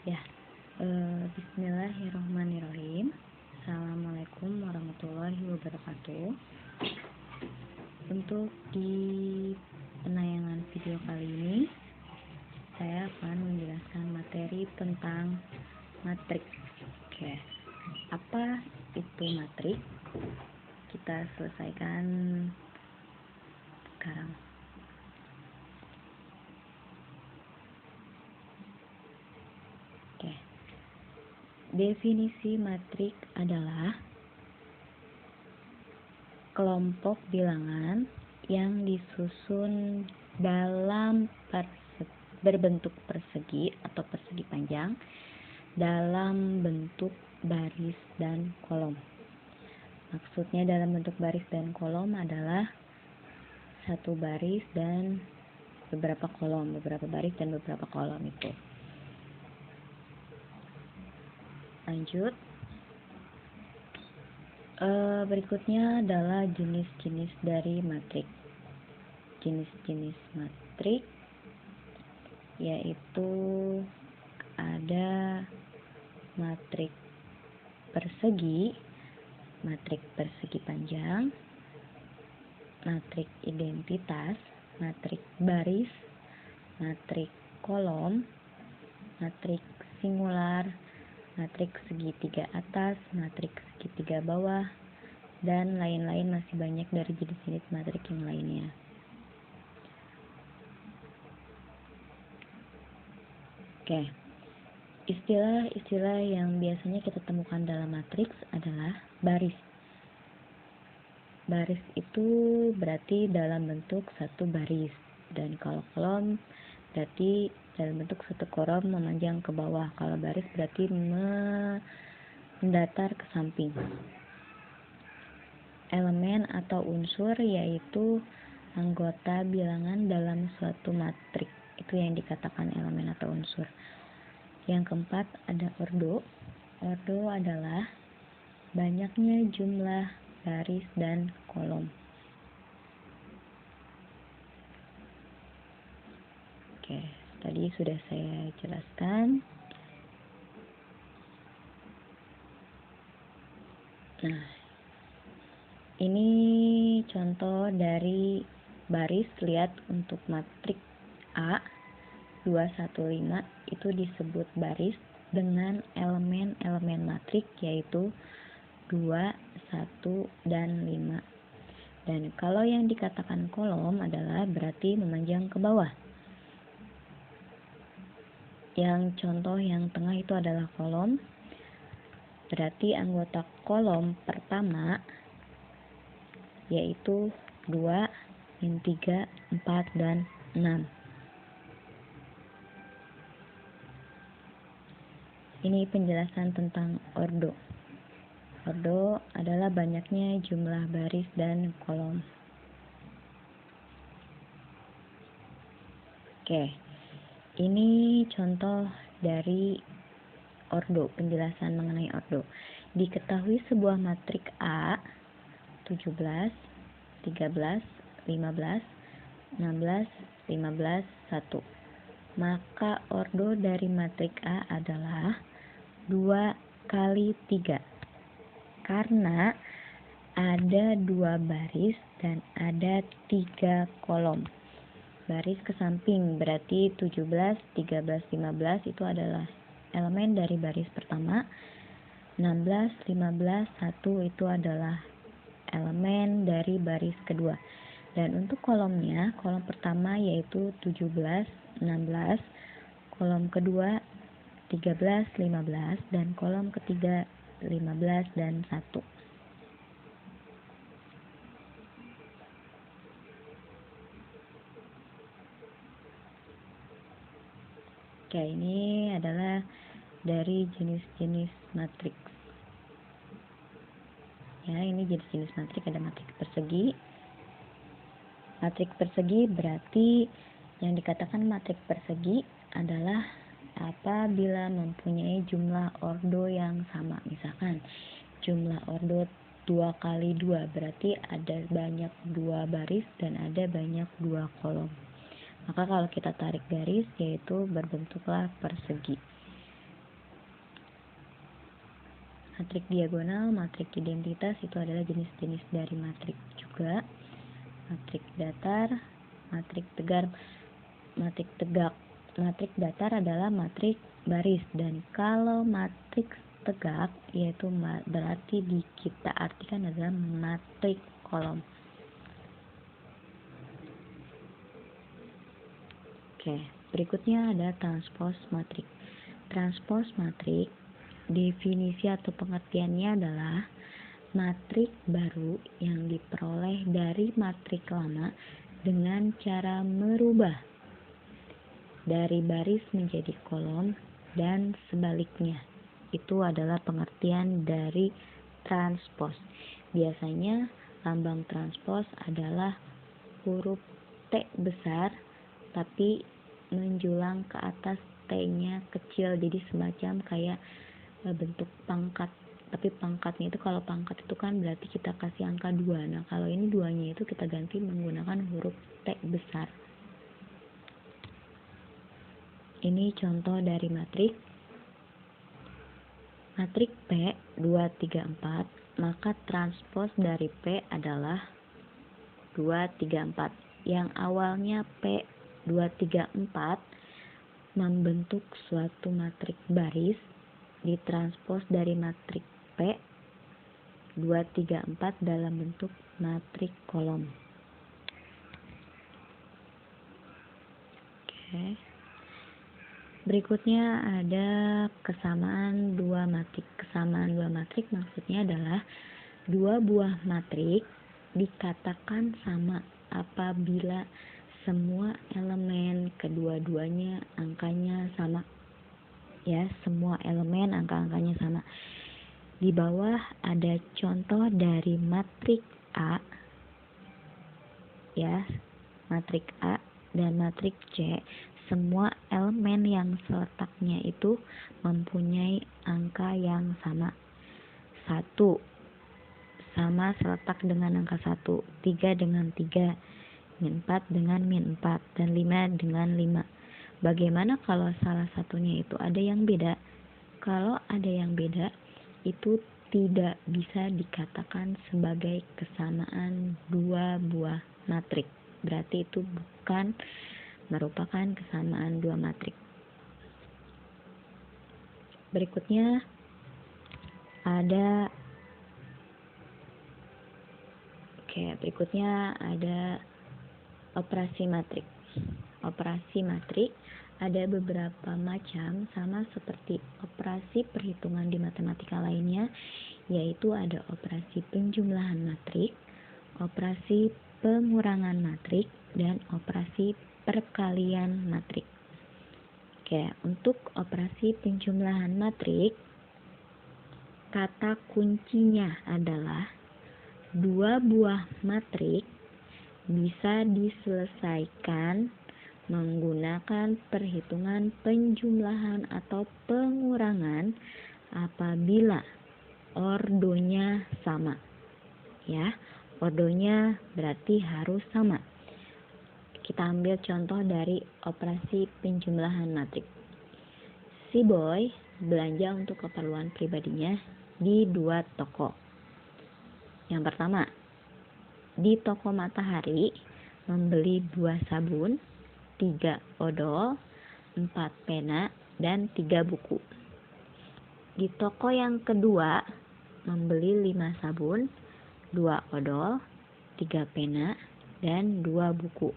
Ya, Bismillahirrahmanirrahim. Assalamualaikum warahmatullahi wabarakatuh. Untuk di penayangan video kali ini, saya akan menjelaskan materi tentang matrik. Oke, apa itu matrik? Kita selesaikan sekarang. Oke. Definisi matrik adalah kelompok bilangan yang disusun dalam berbentuk persegi atau persegi panjang dalam bentuk baris dan kolom. Maksudnya dalam bentuk baris dan kolom adalah satu baris dan beberapa kolom, beberapa baris dan beberapa kolom itu. Lanjut. Berikutnya adalah jenis-jenis dari matrik. Jenis-jenis matrik yaitu ada matrik persegi, matrik persegi panjang, matrik identitas, matrik baris, matrik kolom, matrik singular, matrik segitiga atas, matrik segitiga bawah, dan lain-lain. Masih banyak dari jenis-jenis matrik yang lainnya. Oke, istilah-istilah yang biasanya kita temukan dalam matriks adalah baris. Baris itu berarti dalam bentuk satu baris, dan kalau kolom berarti dalam bentuk satu kolom memanjang ke bawah. Kalau baris berarti mendatar ke samping. Elemen atau unsur yaitu anggota bilangan dalam suatu matrik. Itu yang dikatakan elemen atau unsur. Yang keempat ada ordo. Ordo adalah banyaknya jumlah baris dan kolom. Oke, tadi sudah saya jelaskan. Nah, ini contoh dari baris. Lihat untuk matrik A 215 itu disebut baris dengan elemen-elemen matrik yaitu 2, 1, dan 5. Dan kalau yang dikatakan kolom adalah berarti memanjang ke bawah. Yang contoh yang tengah itu adalah kolom. Berarti anggota kolom pertama yaitu 2, 3, 4, dan 6. Ini penjelasan tentang ordo. Ordo adalah banyaknya jumlah baris dan kolom. Oke, ini contoh dari ordo, penjelasan mengenai ordo. Diketahui sebuah matrik A 17, 13, 15, 16, 15, 1. Maka ordo dari matrik A adalah 2 kali 3. Karena ada 2 baris dan ada 3 kolom. Baris ke samping berarti 17, 13, 15 itu adalah elemen dari baris pertama. 16, 15, 1 itu adalah elemen dari baris kedua. Dan untuk kolomnya, kolom pertama yaitu 17, 16, kolom kedua 13, 15, dan kolom ketiga 15 dan 1. Oke, ini adalah dari jenis-jenis matriks. Ya, ini jenis-jenis matrik. Ada matrik persegi. Matrik persegi berarti yang dikatakan matrik persegi adalah apabila mempunyai jumlah ordo yang sama. Misalkan jumlah ordo 2 kali 2 berarti ada banyak 2 baris dan ada banyak 2 kolom. Maka kalau kita tarik garis yaitu berbentuklah persegi. Matrik diagonal, matrik identitas itu adalah jenis-jenis dari matrik juga. Matrik datar, matrik tegak. Matrik datar adalah matrik baris, dan kalau matrik tegak yaitu berarti kita artikan adalah matrik kolom. Oke, berikutnya ada transpose matrik. Transpose matrik, definisi atau pengertiannya adalah matrik baru yang diperoleh dari matrik lama dengan cara merubah dari baris menjadi kolom dan sebaliknya. Itu adalah pengertian dari transpose. Biasanya lambang transpose adalah huruf T besar tapi menjulang ke atas, T-nya kecil, jadi semacam kayak bentuk pangkat. Tapi pangkatnya itu, kalau pangkat itu kan berarti kita kasih angka 2. Nah, kalau ini 2-nya itu kita ganti menggunakan huruf T besar. Ini contoh dari matrik. Matrik P 2, 3, 4, maka transpose dari P adalah 2, 3, 4. Yang awalnya P 2, 3, 4 membentuk suatu matrik baris, ditranspos dari matrik P 2, 3, 4 dalam bentuk matrik kolom. Oke. Berikutnya ada kesamaan dua matrik. Kesamaan dua matrik maksudnya adalah dua buah matrik dikatakan sama apabila semua elemen kedua-duanya angkanya sama. Ya, semua elemen angka-angkanya sama. Di bawah ada contoh dari matrik A. Ya, matrik A dan matrik C. Semua elemen yang seletaknya itu mempunyai angka yang sama. 1 sama seletak dengan angka 1, 3 dengan 3, min 4 dengan min 4, dan 5 dengan 5. Bagaimana kalau salah satunya itu ada yang beda? Kalau ada yang beda, itu tidak bisa dikatakan sebagai kesamaan dua buah matrik. Berarti itu bukan merupakan kesamaan dua matrik. Berikutnya ada operasi matrik. Operasi matrik ada beberapa macam, sama seperti operasi perhitungan di matematika lainnya, yaitu ada operasi penjumlahan matrik, operasi pengurangan matrik, dan operasi perkalian matrik. Oke, untuk operasi penjumlahan matrik, kata kuncinya adalah dua buah matrik bisa diselesaikan menggunakan perhitungan penjumlahan atau pengurangan apabila ordonya sama. Ya, ordonya berarti harus sama. Kita ambil contoh dari operasi penjumlahan matrik. Si boy belanja untuk keperluan pribadinya di 2 toko. Yang pertama, di toko Matahari membeli 2 sabun, 3 odol, 4 pena, dan 3 buku. Di toko yang kedua membeli 5 sabun, 2 odol, 3 pena, dan 2 buku.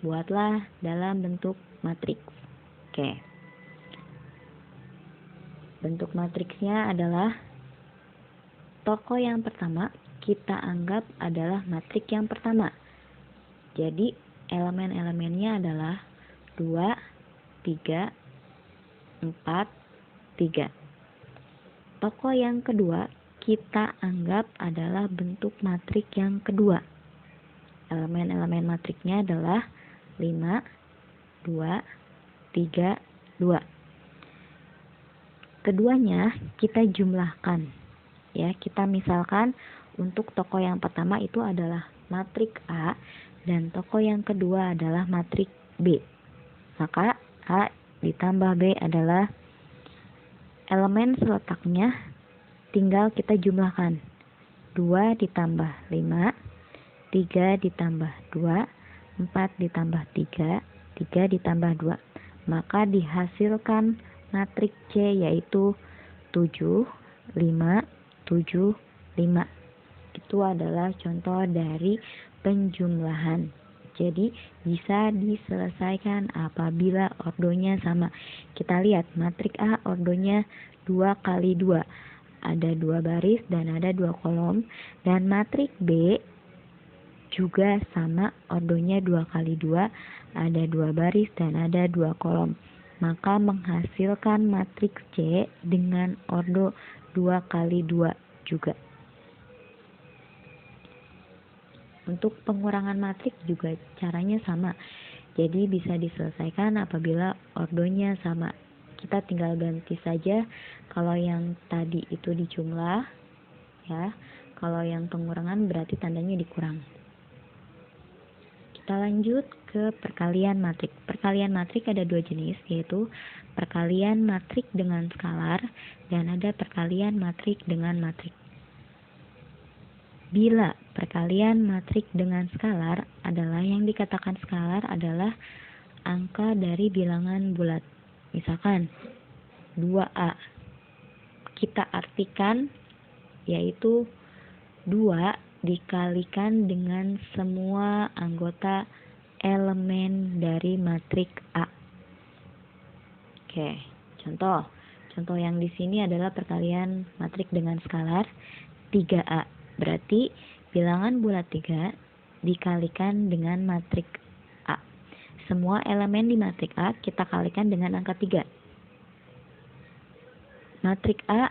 Buatlah dalam bentuk matriks. Oke. Bentuk matriksnya adalah toko yang pertama kita anggap adalah matrik yang pertama. Jadi elemen-elemennya adalah 2, 3, 4, 3. Toko yang kedua kita anggap adalah bentuk matrik yang kedua. Elemen-elemen matriknya adalah 5, 2, 3, 2. Keduanya kita jumlahkan. Ya, kita misalkan untuk toko yang pertama itu adalah matrik A dan toko yang kedua adalah matrik B. Maka A ditambah B adalah elemen seletaknya tinggal kita jumlahkan. 2 ditambah 5, 3 ditambah 2, 4 ditambah 3, 3 ditambah 2. Maka dihasilkan matriks C yaitu 7, 5, 7, 5. Itu adalah contoh dari penjumlahan. Jadi bisa diselesaikan apabila ordonya sama. Kita lihat matriks A ordonya 2 kali 2. Ada 2 baris dan ada 2 kolom. Dan matriks B juga sama, ordonya 2 kali 2. Ada 2 baris dan ada 2 kolom. Maka menghasilkan matriks C dengan ordo 2 kali 2 juga. Untuk pengurangan matriks juga caranya sama. Jadi bisa diselesaikan apabila ordonya sama. Kita tinggal ganti saja kalau yang tadi itu dijumlah, ya. Kalau yang pengurangan berarti tandanya dikurang. Kita lanjut ke perkalian matriks. Perkalian matriks ada 2 jenis, yaitu perkalian matriks dengan skalar dan ada perkalian matriks dengan matriks. Bila perkalian matriks dengan skalar adalah yang dikatakan skalar adalah angka dari bilangan bulat. Misalkan 2A. Kita artikan yaitu 2 dikalikan dengan semua anggota elemen dari matriks A. Oke, contoh. Contoh yang di sini adalah perkalian matriks dengan skalar 3A. Berarti bilangan bulat 3 dikalikan dengan matriks A. Semua elemen di matriks A kita kalikan dengan angka 3. Matriks A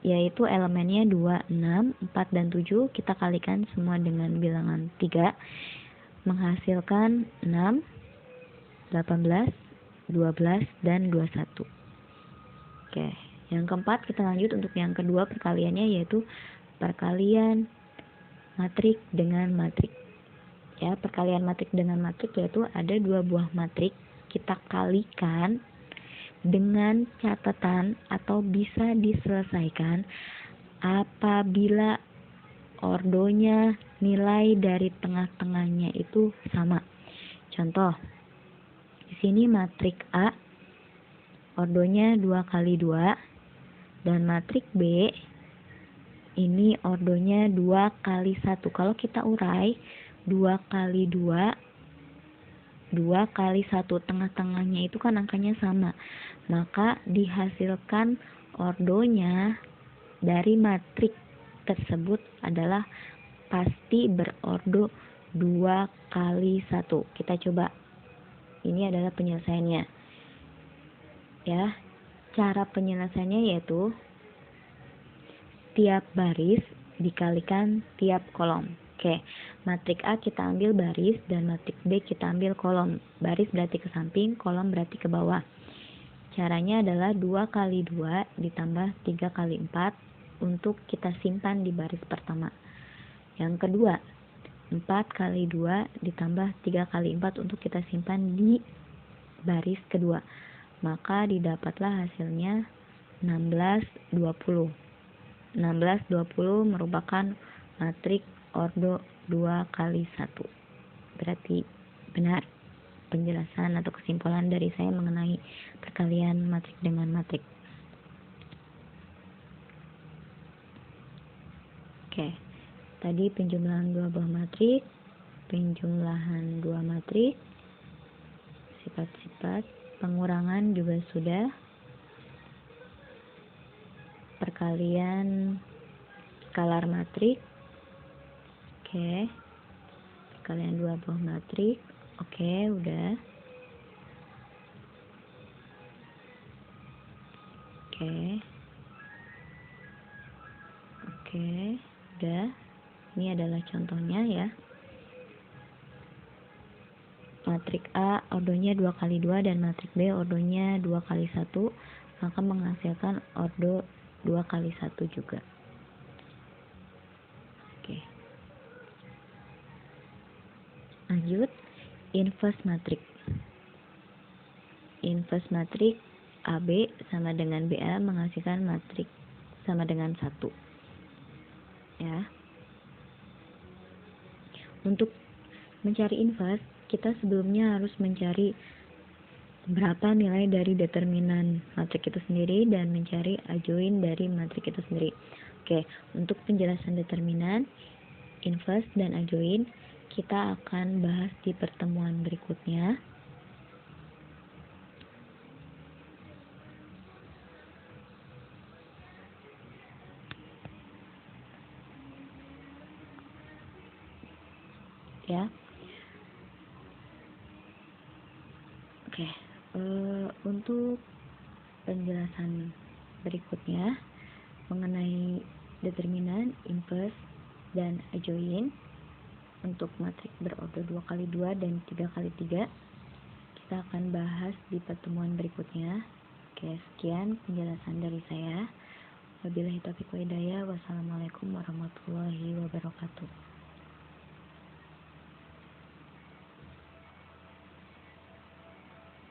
yaitu elemennya 2, 6, 4, dan 7. Kita kalikan semua dengan bilangan 3. Menghasilkan 6, 18, 12, dan 21. Oke, yang keempat kita lanjut untuk yang kedua perkaliannya yaitu perkalian matriks dengan matriks. Ya, perkalian matriks dengan matriks yaitu ada 2 buah matriks kita kalikan dengan catatan atau bisa diselesaikan apabila ordonya nilai dari tengah-tengahnya itu sama. Contoh, di sini matriks A ordonya 2 kali 2 dan matriks B ini ordonya 2 kali 1. Kalau kita urai 2 kali 2, 2 kali 1, tengah-tengahnya itu kan angkanya sama. Maka dihasilkan ordonya dari matriks tersebut adalah pasti berordo 2 kali 1. Kita coba. Ini adalah penyelesaiannya. Ya, cara penyelesaiannya yaitu tiap baris dikalikan tiap kolom. Oke, matriks A kita ambil baris dan matriks B kita ambil kolom. Baris berarti ke samping, kolom berarti ke bawah. Caranya adalah 2 kali 2 ditambah 3 kali 4 untuk kita simpan di baris pertama. Yang kedua, 4 kali 2 ditambah 3 kali 4 untuk kita simpan di baris kedua. Maka didapatlah hasilnya 16, 20. 16, 20 merupakan matriks ordo 2 kali 1. Berarti benar penjelasan atau kesimpulan dari saya mengenai perkalian matriks dengan matriks. Oke, tadi penjumlahan 2 buah matriks, penjumlahan 2 matriks, sifat-sifat, pengurangan juga sudah, perkalian skalar matriks. Oke, perkalian 2 buah matriks. Oke, udah. Oke, udah. Ini adalah contohnya ya. Matriks A ordonya 2 kali 2 dan matriks B ordonya 2 kali 1, maka menghasilkan ordo 2 kali 1 juga. Oke. Lanjut, inverse matriks. Inverse matriks AB sama dengan BA menghasilkan matriks sama dengan 1. Ya. Untuk mencari inverse, kita sebelumnya harus mencari berapa nilai dari determinan matrik itu sendiri dan mencari adjoint dari matrik itu sendiri. Oke, untuk penjelasan determinan, inverse, dan adjoint kita akan bahas di pertemuan berikutnya. Ya. Oke, untuk penjelasan berikutnya mengenai determinan, inverse, dan adjoint untuk matrik berorder 2x2 dan 3x3 kita akan bahas di pertemuan berikutnya. Oke, sekian penjelasan dari saya. Wabillahi taufiq wa hidayah. Wassalamualaikum warahmatullahi wabarakatuh.